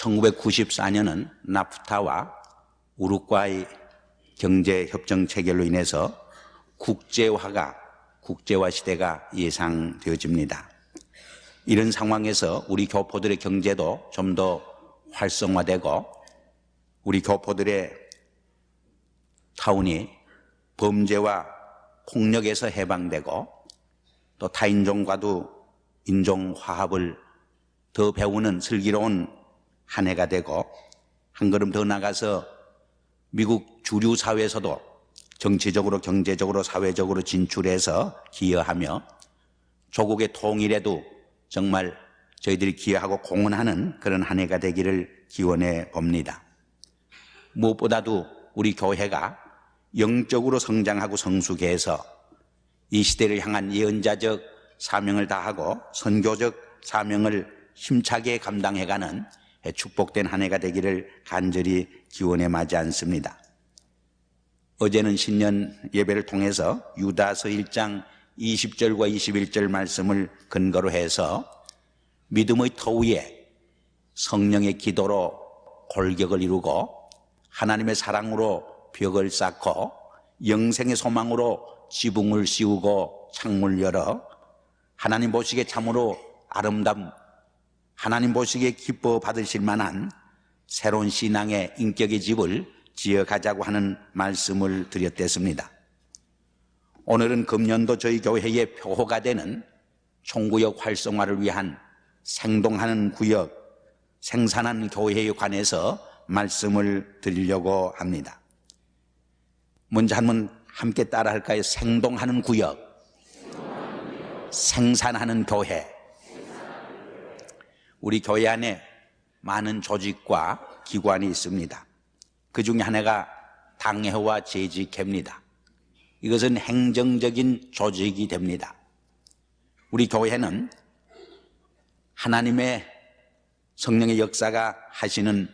1994년은 나프타와 우루과이 경제협정 체결로 인해서 국제화 시대가 예상되어집니다. 이런 상황에서 우리 교포들의 경제도 좀 더 활성화되고 우리 교포들의 타운이 범죄와 폭력에서 해방되고 또 타인종과도 인종화합을 더 배우는 슬기로운 한 해가 되고 한 걸음 더 나가서 미국 주류 사회에서도 정치적으로 경제적으로 사회적으로 진출해서 기여하며 조국의 통일에도 정말 저희들이 기여하고 공헌하는 그런 한 해가 되기를 기원해 봅니다. 무엇보다도 우리 교회가 영적으로 성장하고 성숙해서 이 시대를 향한 예언자적 사명을 다하고 선교적 사명을 힘차게 감당해가는 축복된 한 해가 되기를 간절히 기원해 마지 않습니다. 어제는 신년 예배를 통해서 유다서 1장 20절과 21절 말씀을 근거로 해서 믿음의 터 위에 성령의 기도로 골격을 이루고 하나님의 사랑으로 벽을 쌓고 영생의 소망으로 지붕을 씌우고 창문을 열어 하나님 보시기에 참으로 아름다움, 하나님 보시기에 기뻐 받으실 만한 새로운 신앙의 인격의 집을 지어가자고 하는 말씀을 드렸댔습니다. 오늘은 금년도 저희 교회의 표호가 되는 총구역 활성화를 위한 생동하는 구역, 생산한 교회에 관해서 말씀을 드리려고 합니다. 먼저 한번 함께 따라 할까요? 생동하는 구역, 생산하는 교회. 우리 교회 안에 많은 조직과 기관이 있습니다. 그 중에 하나가 당회와 재직회입니다. 이것은 행정적인 조직이 됩니다. 우리 교회는 하나님의 성령의 역사가 하시는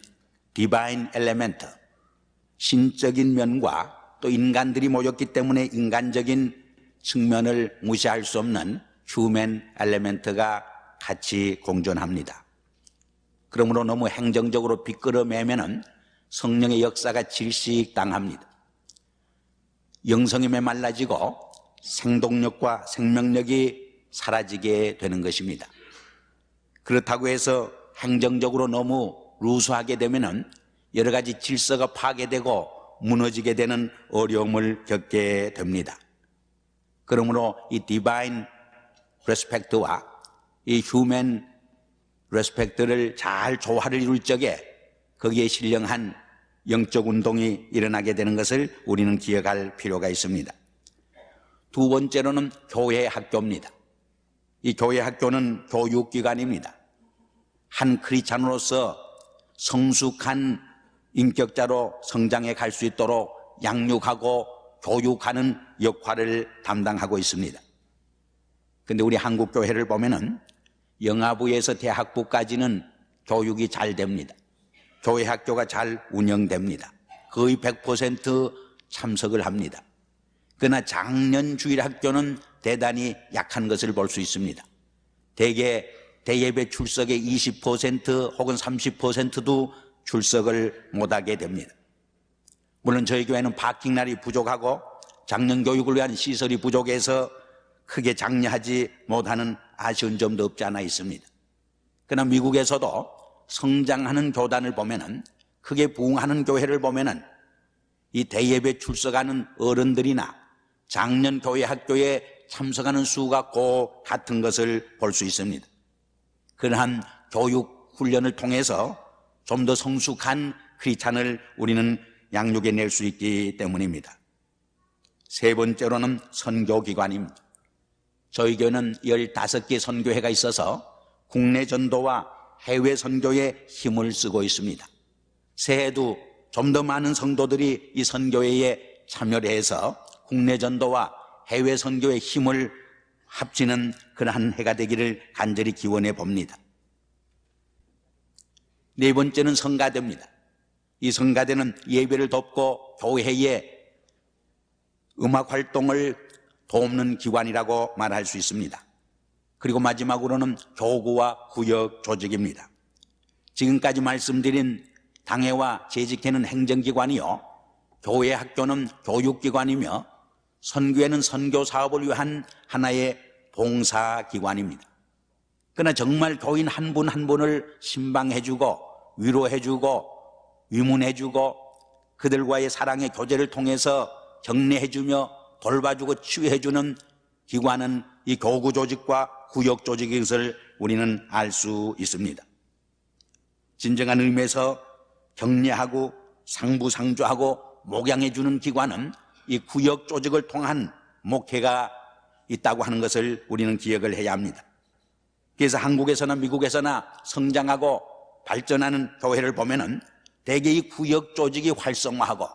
디바인 엘레멘트, 신적인 면과 또 인간들이 모였기 때문에 인간적인 측면을 무시할 수 없는 휴먼 엘레멘트가 같이 공존합니다. 그러므로 너무 행정적으로 비끄러매면은 성령의 역사가 질식당합니다. 영성이 메말라지고 생동력과 생명력이 사라지게 되는 것입니다. 그렇다고 해서 행정적으로 너무 루스하게 되면은 여러 가지 질서가 파괴되고 무너지게 되는 어려움을 겪게 됩니다. 그러므로 이 디바인 레스펙트와 이 휴먼 레스펙트를 잘 조화를 이룰 적에 거기에 신령한 영적 운동이 일어나게 되는 것을 우리는 기억할 필요가 있습니다. 두 번째로는 교회 학교입니다. 이 교회 학교는 교육기관입니다. 한 크리스찬으로서 성숙한 인격자로 성장해 갈 수 있도록 양육하고 교육하는 역할을 담당하고 있습니다. 그런데 우리 한국 교회를 보면은 영아부에서 대학부까지는 교육이 잘 됩니다. 교회 학교가 잘 운영됩니다. 거의 100% 참석을 합니다. 그러나 작년 주일 학교는 대단히 약한 것을 볼 수 있습니다. 대개 대예배 출석의 20% 혹은 30%도 출석을 못하게 됩니다. 물론 저희 교회는 파킹날이 부족하고 작년 교육을 위한 시설이 부족해서 크게 장려하지 못하는 아쉬운 점도 없지 않아 있습니다. 그러나 미국에서도 성장하는 교단을 보면은, 크게 부흥하는 교회를 보면은 이 대예배 출석하는 어른들이나 작년 교회 학교에 참석하는 수가 꼭 같은 것을 볼 수 있습니다. 그러한 교육 훈련을 통해서 좀 더 성숙한 크리스찬을 우리는 양육해 낼 수 있기 때문입니다. 세 번째로는 선교기관입니다. 저희 교회는 15개 선교회가 있어서 국내 전도와 해외 선교에 힘을 쓰고 있습니다. 새해에도 좀 더 많은 성도들이 이 선교회에 참여를 해서 국내 전도와 해외 선교의 힘을 합치는 그러한 해가 되기를 간절히 기원해 봅니다. 네 번째는 성가대입니다. 이 성가대는 예배를 돕고 교회의 음악 활동을 돕는 기관이라고 말할 수 있습니다. 그리고 마지막으로는 교구와 구역 조직입니다. 지금까지 말씀드린 당회와 재직회는 행정기관이요, 교회 학교는 교육기관이며 선교회는 선교사업을 위한 하나의 봉사기관입니다. 그러나 정말 교인 한 분 한 분을 신방해주고 위로해주고 위문해주고 그들과의 사랑의 교제를 통해서 격려해주며 돌봐주고 치유해주는 기관은 이 교구조직과 구역조직인 것을 우리는 알 수 있습니다. 진정한 의미에서 격려하고 상부상조하고 목양해주는 기관은 이 구역조직을 통한 목회가 있다고 하는 것을 우리는 기억을 해야 합니다. 그래서 한국에서나 미국에서나 성장하고 발전하는 교회를 보면은 대개 이 구역 조직이 활성화하고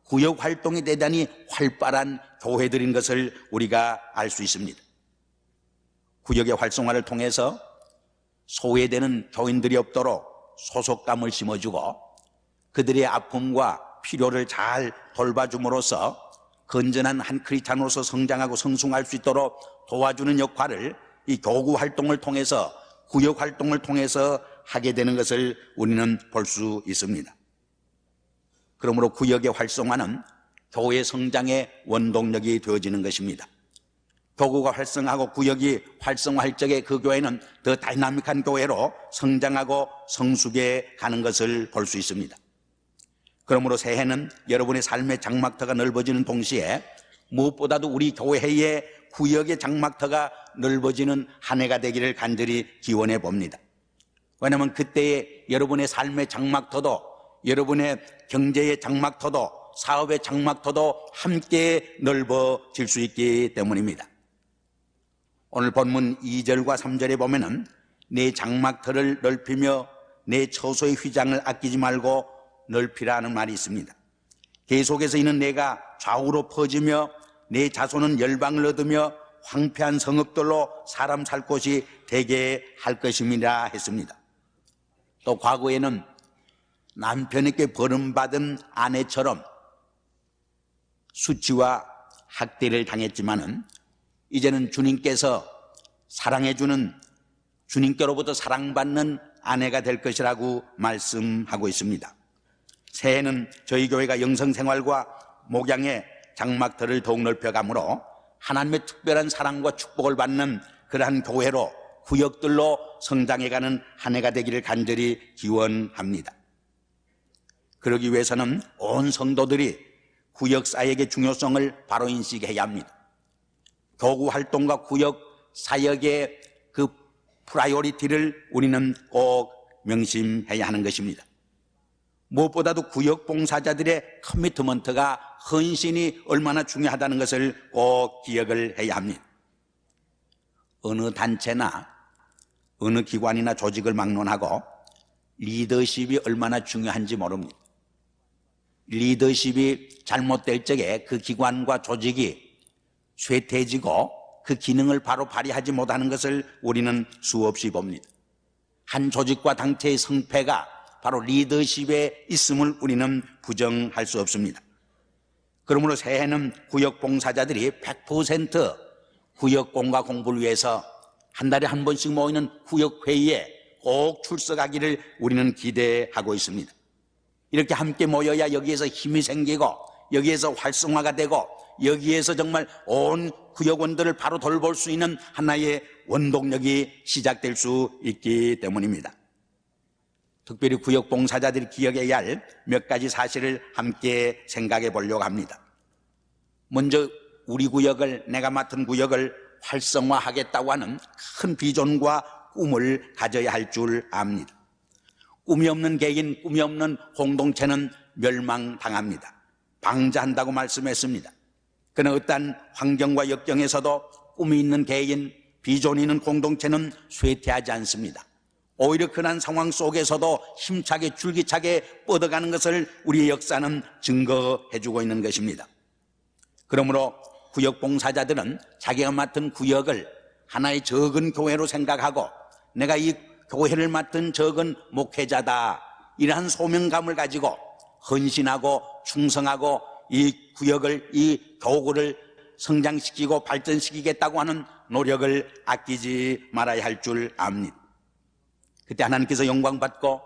구역 활동이 대단히 활발한 교회들인 것을 우리가 알 수 있습니다. 구역의 활성화를 통해서 소외되는 교인들이 없도록 소속감을 심어주고 그들의 아픔과 필요를 잘 돌봐줌으로써 건전한 한 크리스찬으로서 성장하고 성숙할 수 있도록 도와주는 역할을 이 교구 활동을 통해서 구역 활동을 통해서 하게 되는 것을 우리는 볼 수 있습니다. 그러므로 구역의 활성화는 교회 성장의 원동력이 되어지는 것입니다. 교구가 활성화하고 구역이 활성화할 적에 그 교회는 더 다이나믹한 교회로 성장하고 성숙해 가는 것을 볼 수 있습니다. 그러므로 새해는 여러분의 삶의 장막터가 넓어지는 동시에 무엇보다도 우리 교회의 구역의 장막터가 넓어지는 한 해가 되기를 간절히 기원해 봅니다. 왜냐하면 그때의 여러분의 삶의 장막터도 여러분의 경제의 장막터도 사업의 장막터도 함께 넓어질 수 있기 때문입니다. 오늘 본문 2절과 3절에 보면은 내 장막터를 넓히며 내 처소의 휘장을 아끼지 말고 넓히라는 말이 있습니다. 계속해서 이는 내가 좌우로 퍼지며 내 자손은 열방을 얻으며 황폐한 성읍들로 사람 살 곳이 되게 할 것입니다 했습니다. 또 과거에는 남편에게 버림받은 아내처럼 수치와 학대를 당했지만은 이제는 주님께서 사랑해주는 주님께로부터 사랑받는 아내가 될 것이라고 말씀하고 있습니다. 새해는 저희 교회가 영성생활과 목양의 장막터를 더욱 넓혀가므로 하나님의 특별한 사랑과 축복을 받는 그러한 교회로 구역들로 성장해가는 한 해가 되기를 간절히 기원합니다. 그러기 위해서는 온 성도들이 구역 사역의 중요성을 바로 인식해야 합니다. 교구 활동과 구역 사역의 그 프라이오리티를 우리는 꼭 명심해야 하는 것입니다. 무엇보다도 구역 봉사자들의 커미트먼트가 헌신이 얼마나 중요하다는 것을 꼭 기억을 해야 합니다. 어느 단체나 어느 기관이나 조직을 막론하고 리더십이 얼마나 중요한지 모릅니다. 리더십이 잘못될 적에 그 기관과 조직이 쇠퇴해지고 그 기능을 바로 발휘하지 못하는 것을 우리는 수없이 봅니다. 한 조직과 단체의 성패가 바로 리더십에 있음을 우리는 부정할 수 없습니다. 그러므로 새해는 구역 봉사자들이 100% 구역공과 공부를 위해서 한 달에 한 번씩 모이는 구역회의에 꼭 출석하기를 우리는 기대하고 있습니다. 이렇게 함께 모여야 여기에서 힘이 생기고 여기에서 활성화가 되고 여기에서 정말 온 구역원들을 바로 돌볼 수 있는 하나의 원동력이 시작될 수 있기 때문입니다. 특별히 구역 봉사자들이 기억해야 할 몇 가지 사실을 함께 생각해 보려고 합니다. 먼저 우리 구역을, 내가 맡은 구역을 활성화하겠다고 하는 큰 비전과 꿈을 가져야 할 줄 압니다. 꿈이 없는 개인, 꿈이 없는 공동체는 멸망당합니다. 방자한다고 말씀했습니다. 그러나 어떠한 환경과 역경에서도 꿈이 있는 개인, 비전이 있는 공동체는 쇠퇴하지 않습니다. 오히려 그런 상황 속에서도 힘차게 줄기차게 뻗어가는 것을 우리의 역사는 증거해주고 있는 것입니다. 그러므로 구역 봉사자들은 자기가 맡은 구역을 하나의 적은 교회로 생각하고 내가 이 교회를 맡은 적은 목회자다, 이러한 소명감을 가지고 헌신하고 충성하고 이 구역을, 이 교구를 성장시키고 발전시키겠다고 하는 노력을 아끼지 말아야 할 줄 압니다. 그때 하나님께서 영광받고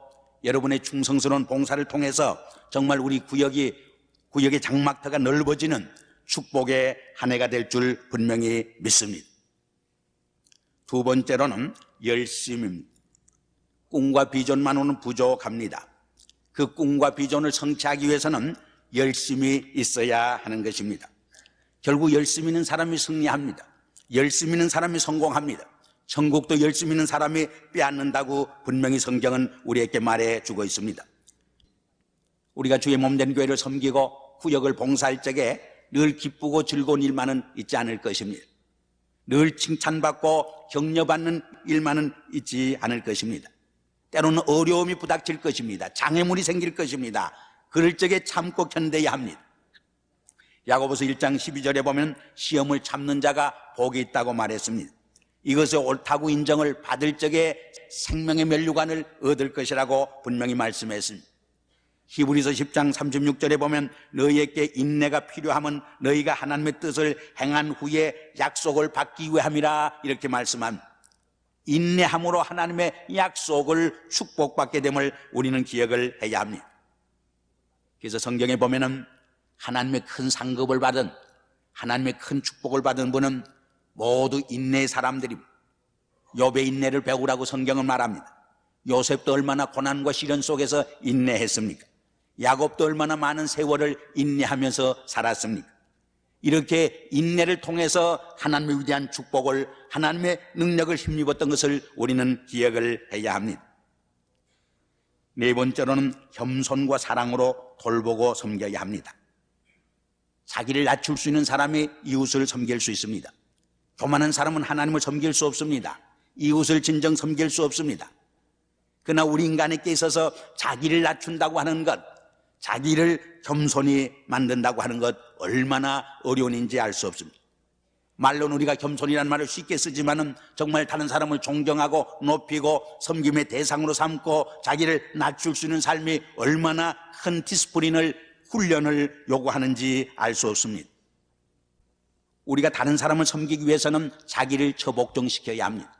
여러분의 충성스러운 봉사를 통해서 정말 우리 구역의 장막터가 넓어지는 축복의 한 해가 될 줄 분명히 믿습니다. 두 번째로는 열심입니다. 꿈과 비전만으로는 부족합니다. 그 꿈과 비전을 성취하기 위해서는 열심이 있어야 하는 것입니다. 결국 열심히 있는 사람이 승리합니다. 열심히 있는 사람이 성공합니다. 천국도 열심히 있는 사람이 빼앗는다고 분명히 성경은 우리에게 말해주고 있습니다. 우리가 주의 몸된 교회를 섬기고 구역을 봉사할 적에 늘 기쁘고 즐거운 일만은 있지 않을 것입니다. 늘 칭찬받고 격려받는 일만은 있지 않을 것입니다. 때로는 어려움이 부닥칠 것입니다. 장애물이 생길 것입니다. 그럴 적에 참고 견뎌야 합니다. 야고보서 1장 12절에 보면 시험을 참는 자가 복이 있다고 말했습니다. 이것을 옳다고 인정을 받을 적에 생명의 면류관을 얻을 것이라고 분명히 말씀했습니다. 히브리서 10장 36절에 보면 너희에게 인내가 필요하면 너희가 하나님의 뜻을 행한 후에 약속을 받기 위함이라 이렇게 말씀합니다. 인내함으로 하나님의 약속을 축복받게 됨을 우리는 기억을 해야 합니다. 그래서 성경에 보면은 하나님의 큰 상급을 받은, 하나님의 큰 축복을 받은 분은 모두 인내의 사람들입니다. 욥의 인내를 배우라고 성경은 말합니다. 요셉도 얼마나 고난과 시련 속에서 인내했습니까? 야곱도 얼마나 많은 세월을 인내하면서 살았습니까? 이렇게 인내를 통해서 하나님의 위대한 축복을, 하나님의 능력을 힘입었던 것을 우리는 기억을 해야 합니다. 네 번째로는 겸손과 사랑으로 돌보고 섬겨야 합니다. 자기를 낮출 수 있는 사람이 이웃을 섬길 수 있습니다. 교만한 사람은 하나님을 섬길 수 없습니다. 이웃을 진정 섬길 수 없습니다. 그러나 우리 인간에게 있어서 자기를 낮춘다고 하는 것, 자기를 겸손히 만든다고 하는 것 얼마나 어려운 일인지 알 수 없습니다. 말로는 우리가 겸손이라는 말을 쉽게 쓰지만은 정말 다른 사람을 존경하고 높이고 섬김의 대상으로 삼고 자기를 낮출 수 있는 삶이 얼마나 큰 디스플린을, 훈련을 요구하는지 알 수 없습니다. 우리가 다른 사람을 섬기기 위해서는 자기를 처복종시켜야 합니다.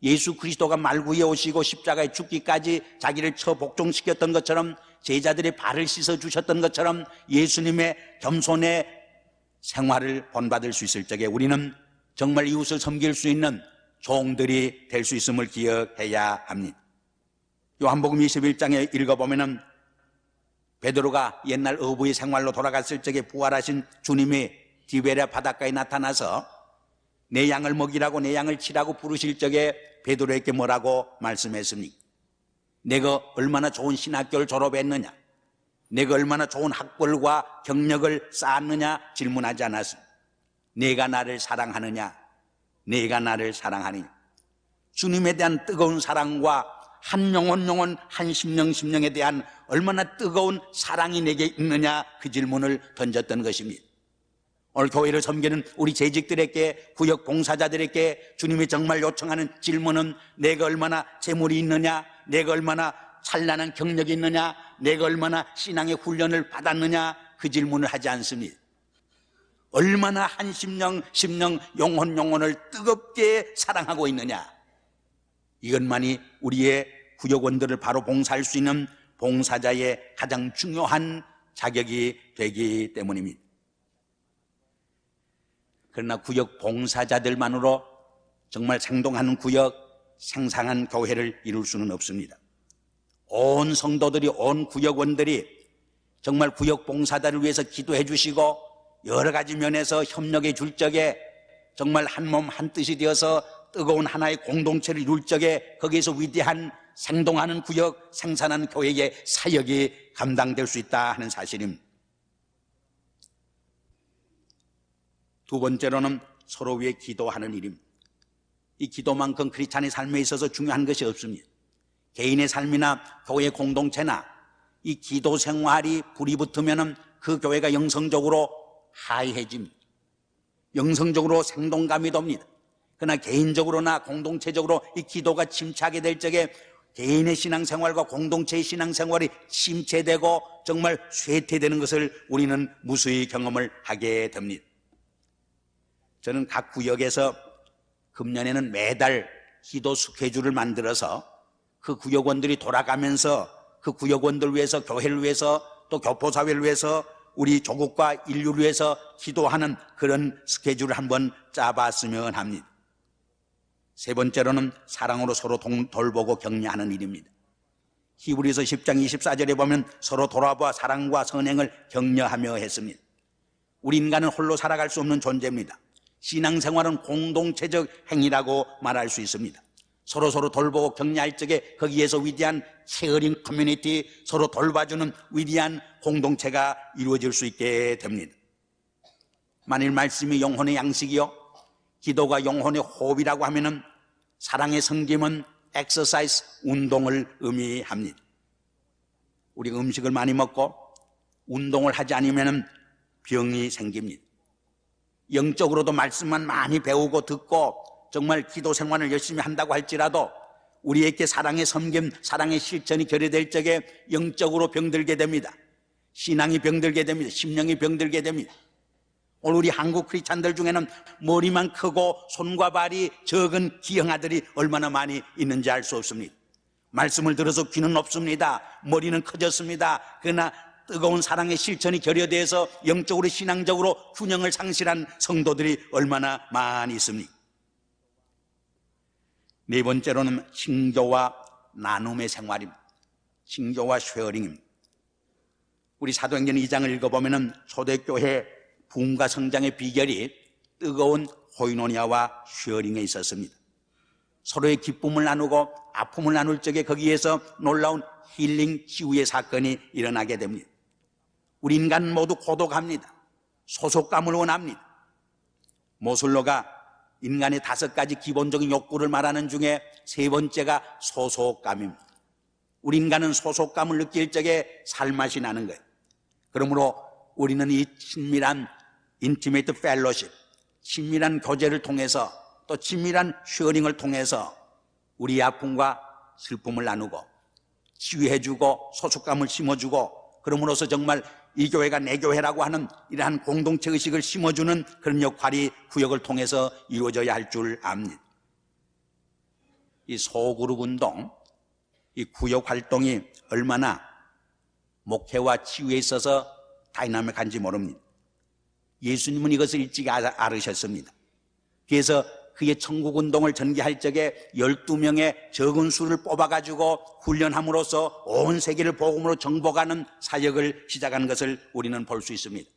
예수 그리스도가 말구에 오시고 십자가에 죽기까지 자기를 처복종시켰던 것처럼, 제자들의 발을 씻어주셨던 것처럼 예수님의 겸손의 생활을 본받을 수 있을 적에 우리는 정말 이웃을 섬길 수 있는 종들이 될 수 있음을 기억해야 합니다. 요한복음 21장에 읽어보면은 베드로가 옛날 어부의 생활로 돌아갔을 적에 부활하신 주님이 디베랴 바닷가에 나타나서 내 양을 먹이라고, 내 양을 치라고 부르실 적에 베드로에게 뭐라고 말씀했습니까? 내가 얼마나 좋은 신학교를 졸업했느냐, 내가 얼마나 좋은 학벌과 경력을 쌓았느냐 질문하지 않았습니다. 내가 나를 사랑하느냐, 내가 나를 사랑하느냐. 주님에 대한 뜨거운 사랑과 한 영혼 한 심령에 대한 얼마나 뜨거운 사랑이 내게 있느냐, 그 질문을 던졌던 것입니다. 오늘 교회를 섬기는 우리 재직들에게, 구역 봉사자들에게 주님이 정말 요청하는 질문은 내가 얼마나 재물이 있느냐, 내가 얼마나 찬란한 경력이 있느냐, 내가 얼마나 신앙의 훈련을 받았느냐, 그 질문을 하지 않습니다. 얼마나 한 심령 영혼을 뜨겁게 사랑하고 있느냐, 이것만이 우리의 구역원들을 바로 봉사할 수 있는 봉사자의 가장 중요한 자격이 되기 때문입니다. 그러나 구역 봉사자들만으로 정말 생동하는 구역, 생상한 교회를 이룰 수는 없습니다. 온 성도들이, 온 구역원들이 정말 구역 봉사자를 위해서 기도해 주시고 여러 가지 면에서 협력해 줄 적에 정말 한 몸 한 뜻이 되어서 뜨거운 하나의 공동체를 이룰 적에 거기에서 위대한 생동하는 구역, 생산한 교회의 사역이 감당될 수 있다 하는 사실입니다. 두 번째로는 서로 위해 기도하는 일입니다. 이 기도만큼 크리스찬의 삶에 있어서 중요한 것이 없습니다. 개인의 삶이나 교회 공동체나 이 기도 생활이 불이 붙으면 그 교회가 영성적으로 하이해집니다. 영성적으로 생동감이 돕니다. 그러나 개인적으로나 공동체적으로 이 기도가 침체하게 될 적에 개인의 신앙생활과 공동체의 신앙생활이 침체되고 정말 쇠퇴되는 것을 우리는 무수히 경험을 하게 됩니다. 저는 각 구역에서 금년에는 매달 기도 스케줄을 만들어서 그 구역원들이 돌아가면서 그 구역원들 위해서, 교회를 위해서, 또 교포사회를 위해서, 우리 조국과 인류를 위해서 기도하는 그런 스케줄을 한번 짜봤으면 합니다. 세 번째로는 사랑으로 서로 돌보고 격려하는 일입니다. 히브리서 10장 24절에 보면 서로 돌아보아 사랑과 선행을 격려하며 했습니다. 우리 인간은 홀로 살아갈 수 없는 존재입니다. 신앙생활은 공동체적 행위라고 말할 수 있습니다. 서로 돌보고 격려할 적에 거기에서 위대한 케어링 커뮤니티, 서로 돌봐주는 위대한 공동체가 이루어질 수 있게 됩니다. 만일 말씀이 영혼의 양식이요, 기도가 영혼의 호흡이라고 하면은 사랑의 섬김은 엑서사이즈, 운동을 의미합니다. 우리가 음식을 많이 먹고 운동을 하지 않으면 병이 생깁니다. 영적으로도 말씀만 많이 배우고 듣고 정말 기도 생활을 열심히 한다고 할지라도 우리에게 사랑의 섬김, 사랑의 실천이 결여될 적에 영적으로 병들게 됩니다. 신앙이 병들게 됩니다. 심령이 병들게 됩니다. 오늘 우리 한국 크리스찬들 중에는 머리만 크고 손과 발이 적은 기형아들이 얼마나 많이 있는지 알 수 없습니다. 말씀을 들어서 귀는 없습니다. 머리는 커졌습니다. 그러나 뜨거운 사랑의 실천이 결여돼서 영적으로 신앙적으로 균형을 상실한 성도들이 얼마나 많이 있습니까? 네 번째로는 친교와 나눔의 생활입니다. 친교와 쉐어링입니다. 우리 사도행전 2장을 읽어보면 초대교회 부흥과 성장의 비결이 뜨거운 코이노니아와 쉐어링에 있었습니다. 서로의 기쁨을 나누고 아픔을 나눌 적에 거기에서 놀라운 힐링 치유의 사건이 일어나게 됩니다. 우리 인간은 모두 고독합니다. 소속감을 원합니다. 모슬로가 인간의 5가지 기본적인 욕구를 말하는 중에 세 번째가 소속감입니다. 우리 인간은 소속감을 느낄 적에 살맛이 나는 거예요. 그러므로 우리는 이 친밀한 인티메이트 펠로십, 친밀한 교제를 통해서 또 친밀한 쉐어링을 통해서 우리 아픔과 슬픔을 나누고 치유해주고 소속감을 심어주고, 그러므로서 정말 이 교회가 내 교회라고 하는 이러한 공동체 의식을 심어주는 그런 역할이 구역을 통해서 이루어져야 할 줄 압니다. 이 소그룹 운동, 이 구역 활동이 얼마나 목회와 치유에 있어서 다이나믹한지 모릅니다. 예수님은 이것을 일찍 알으셨습니다. 그래서 그의 천국운동을 전개할 적에 12명의 적은 수를 뽑아가지고 훈련함으로써 온 세계를 복음으로 정복하는 사역을 시작한 것을 우리는 볼 수 있습니다.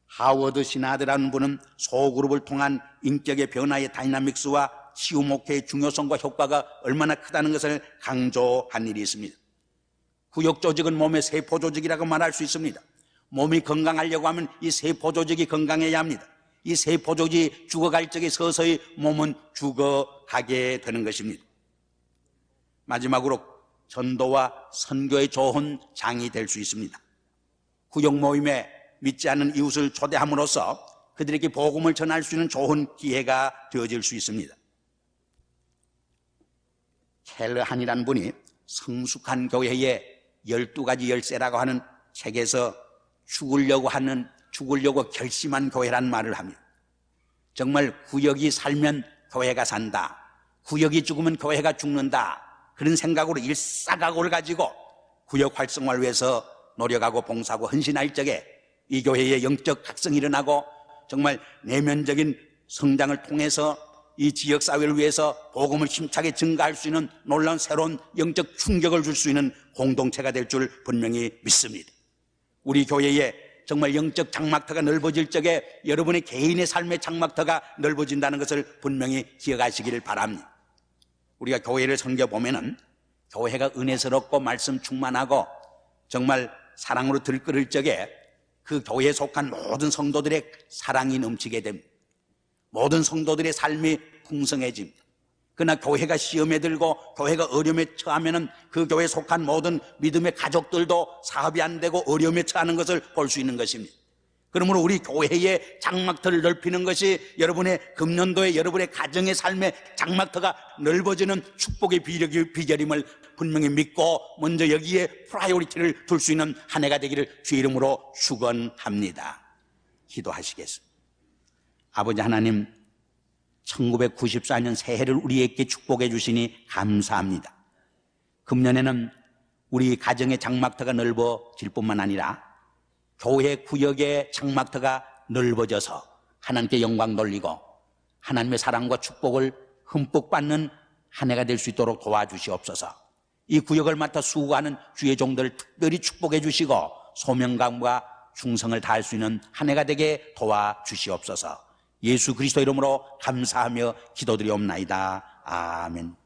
하워드 시나드라는 분은 소그룹을 통한 인격의 변화의 다이나믹스와 치유 목회의 중요성과 효과가 얼마나 크다는 것을 강조한 일이 있습니다. 구역 조직은 몸의 세포 조직이라고 말할 수 있습니다. 몸이 건강하려고 하면 이 세포 조직이 건강해야 합니다. 이 세포 조직이 죽어갈 적에 서서히 몸은 죽어가게 되는 것입니다. 마지막으로 전도와 선교의 좋은 장이 될 수 있습니다. 구역 모임에 믿지 않는 이웃을 초대함으로써 그들에게 복음을 전할 수 있는 좋은 기회가 되어질 수 있습니다. 켈러한이라는 분이 성숙한 교회의 12가지 열쇠라고 하는 책에서 죽으려고 결심한 교회란 말을 합니다. 정말 구역이 살면 교회가 산다, 구역이 죽으면 교회가 죽는다, 그런 생각으로 일사각오를 가지고 구역 활성화를 위해서 노력하고 봉사하고 헌신할 적에 이 교회의 영적 각성이 일어나고 정말 내면적인 성장을 통해서 이 지역사회를 위해서 복음을 힘차게 증가할 수 있는 놀라운 새로운 영적 충격을 줄 수 있는 공동체가 될 줄 분명히 믿습니다. 우리 교회에 정말 영적 장막터가 넓어질 적에 여러분의 개인의 삶의 장막터가 넓어진다는 것을 분명히 기억하시기를 바랍니다. 우리가 교회를 섬겨보면은 교회가 은혜스럽고 말씀 충만하고 정말 사랑으로 들끓을 적에 그 교회에 속한 모든 성도들의 사랑이 넘치게 됩니다. 모든 성도들의 삶이 풍성해집니다. 그러나 교회가 시험에 들고 교회가 어려움에 처하면은 그 교회에 속한 모든 믿음의 가족들도 사업이 안 되고 어려움에 처하는 것을 볼 수 있는 것입니다. 그러므로 우리 교회의 장막터를 넓히는 것이 여러분의 금년도에 여러분의 가정의 삶의 장막터가 넓어지는 축복의 비결임을 분명히 믿고 먼저 여기에 프라이오리티를 둘 수 있는 한 해가 되기를 주의 이름으로 축원합니다. 기도하시겠습니다. 아버지 하나님, 1994년 새해를 우리에게 축복해 주시니 감사합니다. 금년에는 우리 가정의 장막터가 넓어질 뿐만 아니라 교회 구역의 장막터가 넓어져서 하나님께 영광 돌리고 하나님의 사랑과 축복을 흠뻑 받는 한 해가 될 수 있도록 도와주시옵소서. 이 구역을 맡아 수고하는 주의 종들을 특별히 축복해 주시고 소명감과 충성을 다할 수 있는 한 해가 되게 도와주시옵소서. 예수 그리스도 이름으로 감사하며 기도드리옵나이다. 아멘.